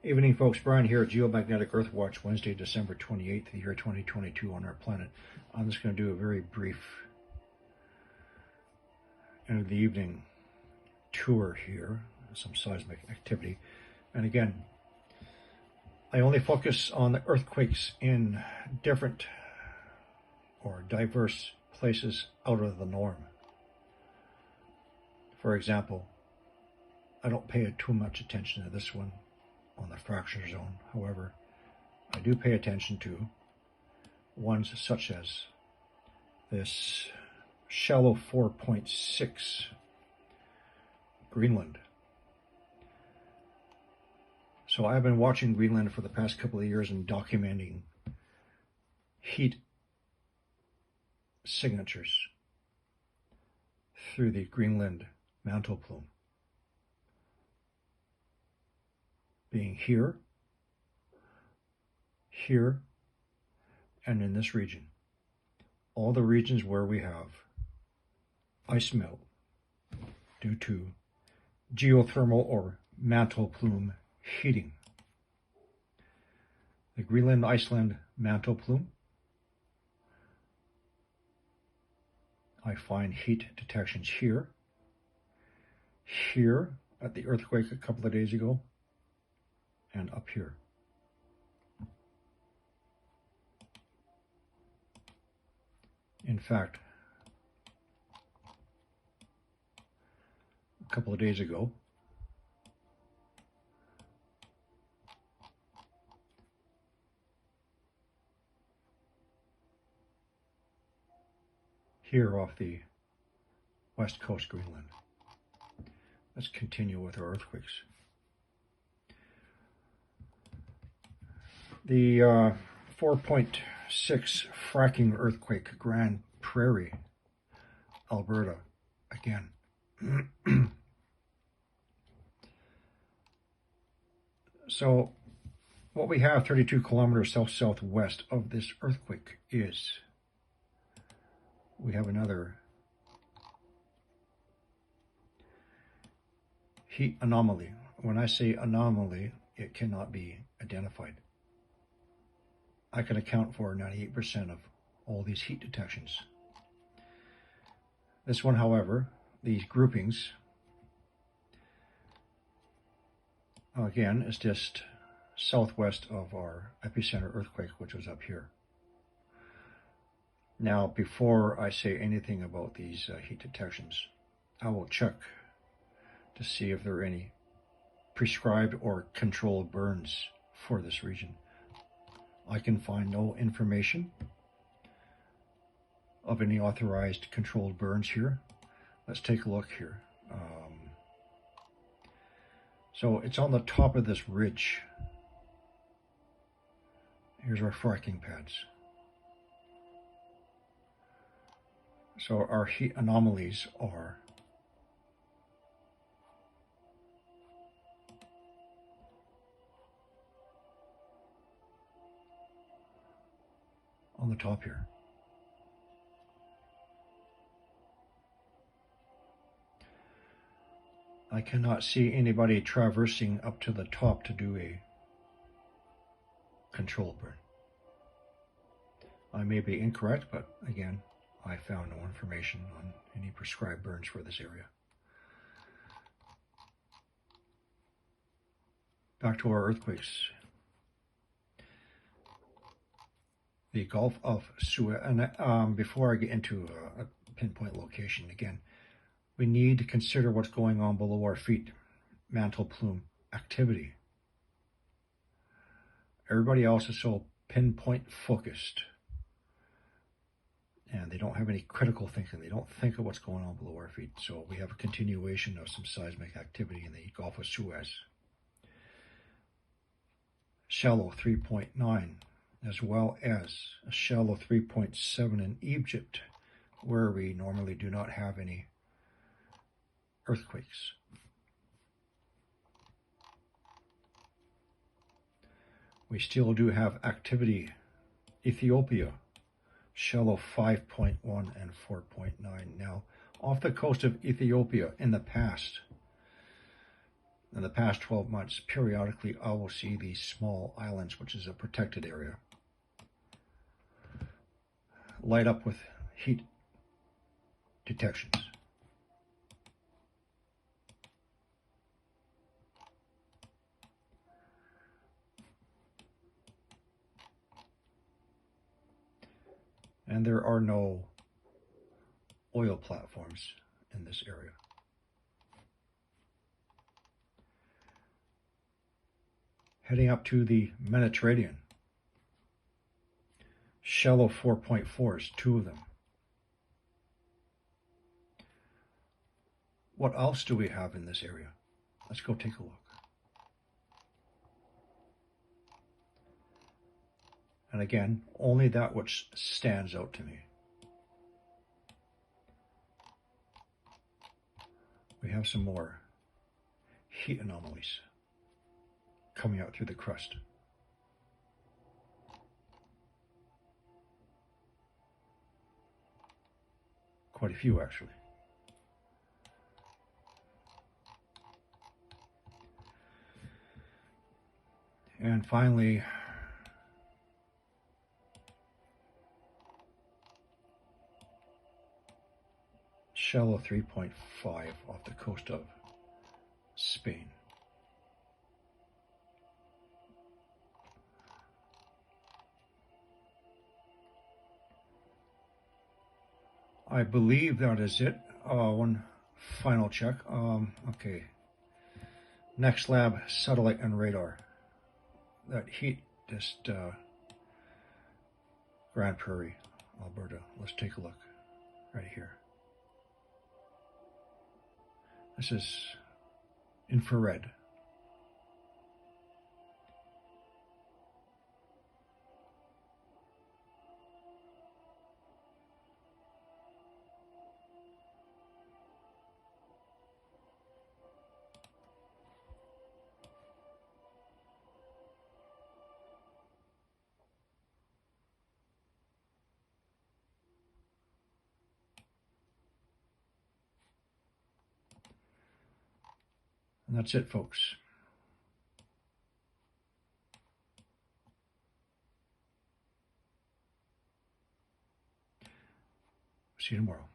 Evening, folks. Brian here at Geomagnetic Earth Watch, Wednesday, December 28th, the year 2022 on our planet. I'm just going to do a very brief end of the evening tour here, some seismic activity. And again, I only focus on the earthquakes in different or diverse places out of the norm. For example, I don't pay too much attention to this one on the fracture zone. However, I do pay attention to ones such as this shallow 4.6 Greenland. So I've been watching Greenland for the past couple of years and documenting heat signatures through the Greenland Mantle Plume. Being here, and in this region. All the regions where we have ice melt due to geothermal or mantle plume heating. The Greenland Iceland mantle plume, I find heat detections here at the earthquake a couple of days ago, and up here. In fact, a couple of days ago, here off the west coast Greenland. Let's continue with our earthquakes. The 4.6 fracking earthquake, Grand Prairie, Alberta, again. So what we have 32 kilometers south-southwest of this earthquake is we have another heat anomaly. When I say anomaly, it cannot be identified. I can account for 98% of all these heat detections. This one, however, these groupings, again, is just southwest of our epicenter earthquake, which was up here. Now, before I say anything about these heat detections, I will check to see if there are any prescribed or controlled burns for this region. I can find no information of any authorized controlled burns here. Let's take a look here. So it's on the top of this ridge. Here's our fracking pads. So our heat anomalies are on the top here. I cannot see anybody traversing up to the top to do a control burn. I may be incorrect, but again, I found no information on any prescribed burns for this area. Back to our earthquakes. The Gulf of Suez, and before I get into a pinpoint location, again, we need to consider what's going on below our feet. Mantle plume activity. Everybody else is so pinpoint focused, and they don't have any critical thinking. They don't think of what's going on below our feet. So we have a continuation of some seismic activity in the Gulf of Suez. Shallow 3.9. as well as a shallow 3.7 in Egypt, where we normally do not have any earthquakes. We still do have activity. Ethiopia, shallow 5.1 and 4.9. Now, off the coast of Ethiopia in the past, In the past 12 months, periodically I will see these small islands, which is a protected area, light up with heat detections. And there are no oil platforms in this area. Heading up to the Mediterranean. Shallow 4.4s, 2 of them. What else do we have in this area? Let's go take a look. And again, only that which stands out to me. We have some more heat anomalies coming out through the crust. Quite a few, actually. And finally, shallow 3.5 off the coast of Spain. I believe that is it. One final check. Okay. Next lab, satellite and radar. That heat, just Grand Prairie, Alberta. Let's take a look right here. This is infrared. And that's it, folks. See you tomorrow.